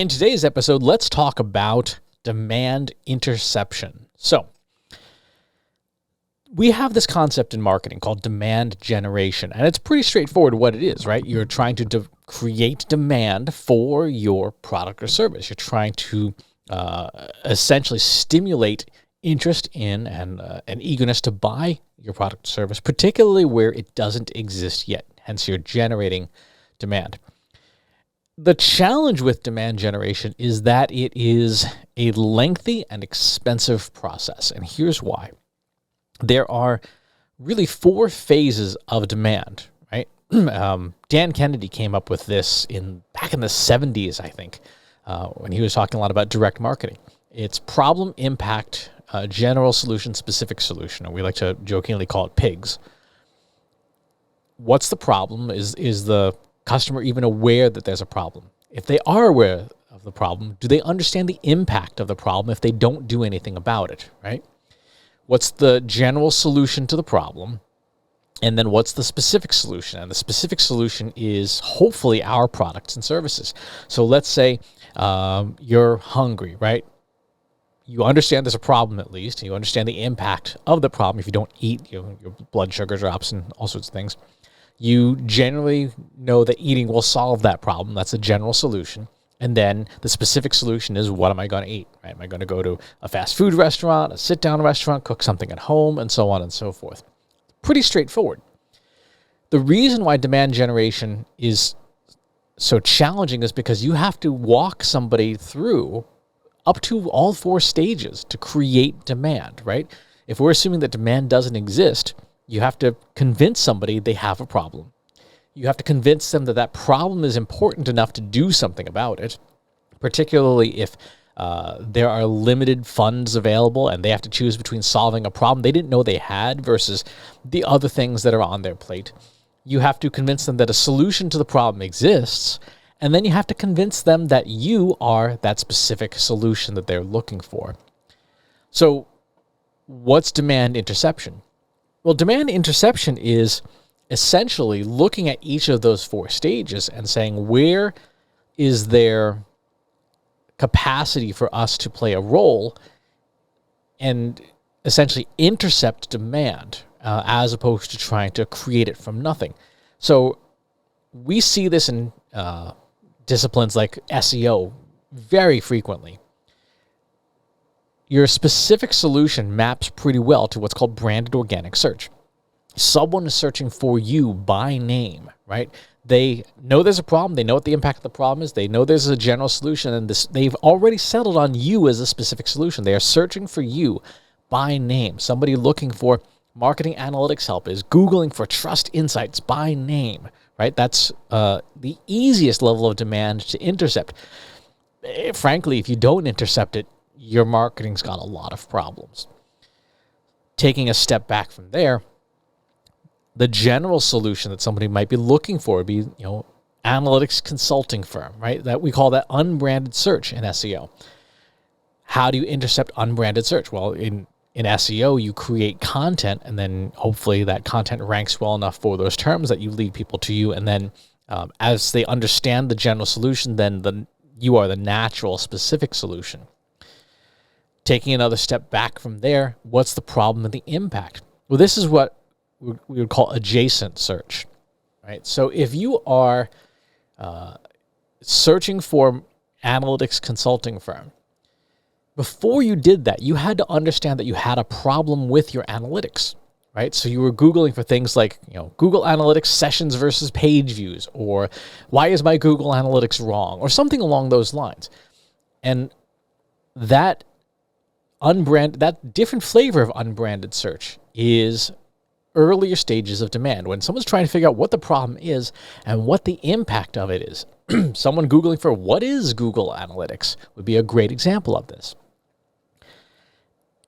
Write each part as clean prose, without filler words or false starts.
In today's episode, let's talk about demand interception. So, we have this concept in marketing called demand generation, and it's pretty straightforward what it is, right? You're trying to create demand for your product or service. You're trying to essentially stimulate interest in and an eagerness to buy your product or service, particularly where it doesn't exist yet. Hence, you're generating demand. The challenge with demand generation is that it is a lengthy and expensive process, and here's why. There are really 4 phases of demand, right? Dan Kennedy came up with this back in the 70s, I think, when he was talking a lot about direct marketing. It's problem, impact, general solution, specific solution, or we like to jokingly call it PIGS. What's the problem? Is the customer even aware that there's a problem? If they are aware of the problem, do they understand the impact of the problem if they don't do anything about it, right? What's the general solution to the problem? And then what's the specific solution? And the specific solution is hopefully our products and services. So let's say you're hungry, right? You understand there's a problem at least. You understand the impact of the problem. If you don't eat, your blood sugar drops and all sorts of things. You generally know that eating will solve that problem. That's a general solution. And then the specific solution is, what am I going to eat? Right? Am I going to go to a fast food restaurant, a sit-down restaurant, cook something at home, and so on and so forth? Pretty straightforward. The reason why demand generation is so challenging is because you have to walk somebody through up to all 4 stages to create demand, right? If we're assuming that demand doesn't exist, you have to convince somebody they have a problem. You have to convince them that that problem is important enough to do something about it, particularly if there are limited funds available and they have to choose between solving a problem they didn't know they had versus the other things that are on their plate. You have to convince them that a solution to the problem exists, and then you have to convince them that you are that specific solution that they're looking for. So, what's demand interception? Well, demand interception is essentially looking at each of those 4 stages and saying, where is there capacity for us to play a role and essentially intercept demand as opposed to trying to create it from nothing. So we see this in disciplines like SEO very frequently. Your specific solution maps pretty well to what's called branded organic search. Someone is searching for you by name, right? They know there's a problem. They know what the impact of the problem is. They know there's a general solution, and they've already settled on you as a specific solution. They are searching for you by name. Somebody looking for marketing analytics help is Googling for trust insights by name, right? That's the easiest level of demand to intercept. Frankly, if you don't intercept it, your marketing's got a lot of problems. Taking a step back from there, the general solution that somebody might be looking for would be, analytics consulting firm, right? That we call that unbranded search in SEO. How do you intercept unbranded search? Well, in SEO, you create content, and then hopefully that content ranks well enough for those terms that you lead people to you. And then as they understand the general solution, then you are the natural specific solution. Taking another step back from there, what's the problem and the impact? Well, this is what we would call adjacent search, right? So if you are searching for analytics consulting firm, before you did that, you had to understand that you had a problem with your analytics, right? So you were Googling for things like, Google Analytics sessions versus page views, or why is my Google Analytics wrong, or something along those lines. And that different flavor of unbranded search is earlier stages of demand, when someone's trying to figure out what the problem is and what the impact of it is. Someone Googling for what is Google Analytics would be a great example of this.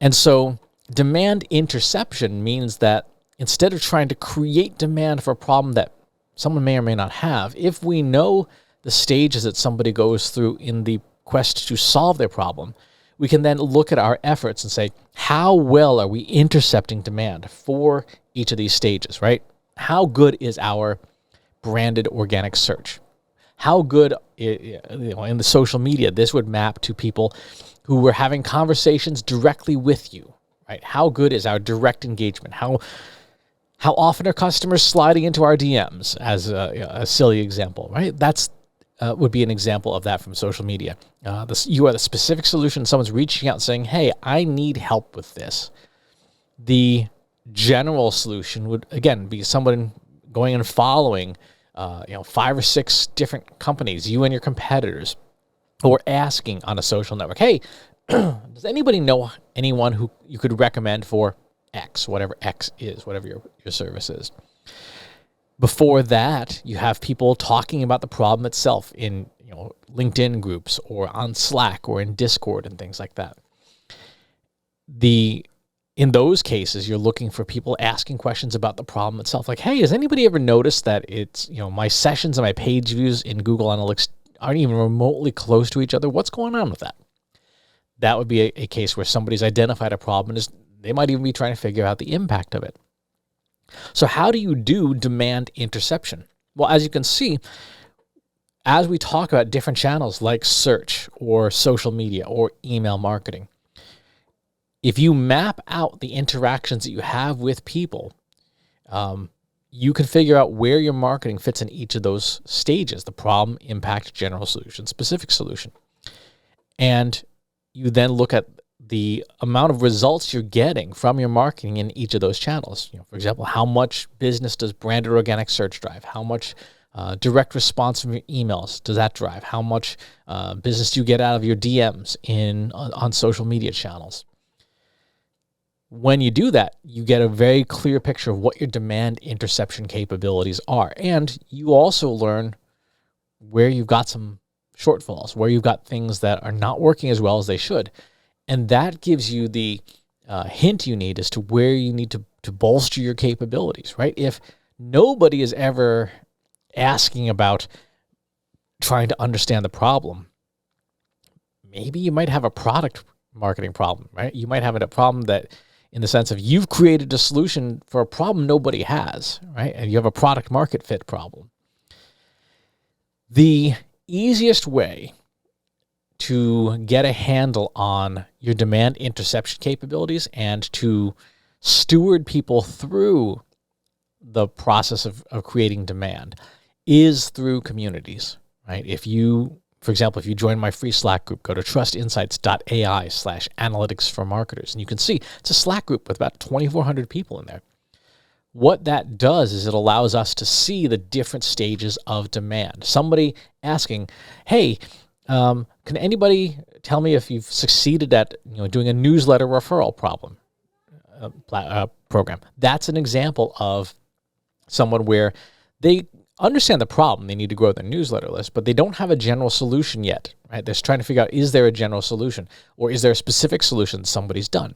And so demand interception means that instead of trying to create demand for a problem that someone may or may not have, if we know the stages that somebody goes through in the quest to solve their problem, we can then look at our efforts and say, how well are we intercepting demand for each of these stages, right? How good is our branded organic search? how good, in the social media, this would map to people who were having conversations directly with you, right? How good is our direct engagement? How often are customers sliding into our DMs, as a silly example, right? That's would be an example of that from social media. You are the specific solution. Someone's reaching out saying, hey, I need help with this. The general solution would, again, be someone going and following 5 or 6 different companies, you and your competitors, or asking on a social network, hey, does anybody know anyone who you could recommend for X, whatever X is, whatever your service is. Before that, you have people talking about the problem itself in LinkedIn groups or on Slack or in Discord and things like that. In those cases, you're looking for people asking questions about the problem itself. Like, hey, has anybody ever noticed that it's, my sessions and my page views in Google Analytics aren't even remotely close to each other? What's going on with that? That would be a case where somebody's identified a problem and they might even be trying to figure out the impact of it. So how do you do demand interception? Well, as you can see, as we talk about different channels like search or social media or email marketing, if you map out the interactions that you have with people, you can figure out where your marketing fits in each of those stages: the problem, impact, general solution, specific solution. And you then look at the amount of results you're getting from your marketing in each of those channels. For example, how much business does branded organic search drive? How much direct response from your emails does that drive? How much business do you get out of your DMs on social media channels? When you do that, you get a very clear picture of what your demand interception capabilities are. And you also learn where you've got some shortfalls, where you've got things that are not working as well as they should. And that gives you the hint you need as to where you need to bolster your capabilities, right? If nobody is ever asking about trying to understand the problem, maybe you might have a product marketing problem, right? You might have a problem that, in the sense of you've created a solution for a problem nobody has, right? And you have a product market fit problem. The easiest way to get a handle on your demand interception capabilities and to steward people through the process of creating demand is through communities, right? For example, if you join my free Slack group, go to trustinsights.ai/analytics for marketers, and you can see it's a Slack group with about 2,400 people in there. What that does is it allows us to see the different stages of demand. Somebody asking, hey, can anybody tell me if you've succeeded at doing a newsletter referral program? That's an example of someone where they understand the problem. They need to grow their newsletter list, but they don't have a general solution yet, right? They're trying to figure out, is there a general solution, or is there a specific solution somebody's done?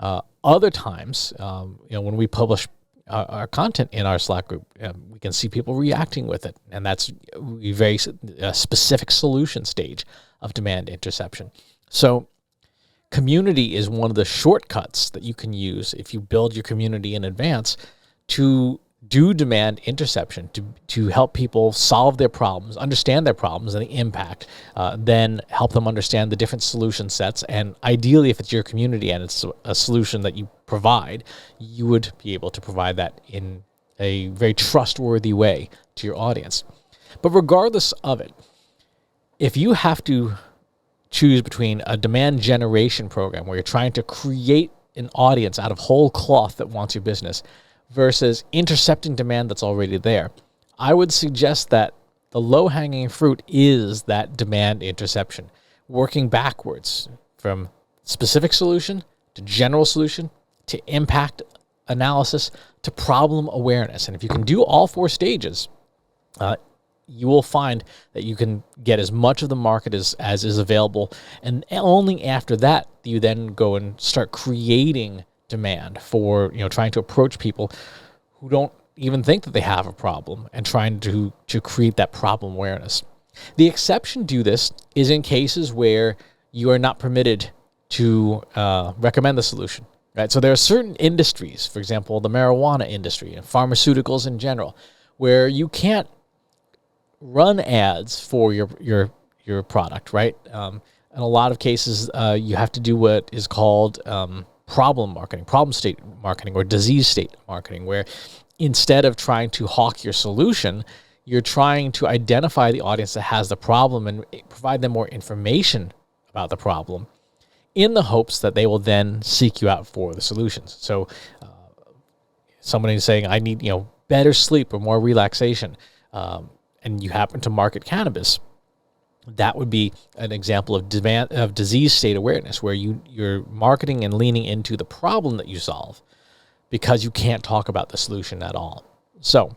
Other times, when we publish our content in our Slack group, we can see people reacting with it, and that's a very specific solution stage of demand interception. So community is one of the shortcuts that you can use if you build your community in advance to do demand interception, to help people solve their problems, understand their problems and the impact, then help them understand the different solution sets. And ideally, if it's your community and it's a solution that you provide, you would be able to provide that in a very trustworthy way to your audience. But regardless of it, if you have to choose between a demand generation program where you're trying to create an audience out of whole cloth that wants your business versus intercepting demand that's already there, I would suggest that the low-hanging fruit is that demand interception, working backwards from specific solution to general solution to impact analysis to problem awareness. And if you can do all 4 stages, you will find that you can get as much of the market as is available. And only after that do you then go and start creating demand for trying to approach people who don't even think that they have a problem and trying to create that problem awareness. The exception to this is in cases where you are not permitted to recommend the solution, right? So there are certain industries, for example, the marijuana industry and pharmaceuticals in general, where you can't run ads for your product, right? In a lot of cases, you have to do what is called problem marketing, problem state marketing, or disease state marketing, where instead of trying to hawk your solution, you're trying to identify the audience that has the problem and provide them more information about the problem in the hopes that they will then seek you out for the solutions. So someone is saying, I need, better sleep or more relaxation, and you happen to market cannabis. That would be an example of disease state awareness, where you're marketing and leaning into the problem that you solve because you can't talk about the solution at all. So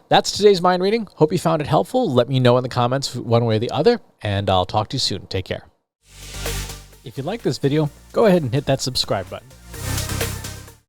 that's today's mind reading. Hope you found it helpful. Let me know in the comments one way or the other, and I'll talk to you soon. Take care. If you like this video, go ahead and hit that subscribe button.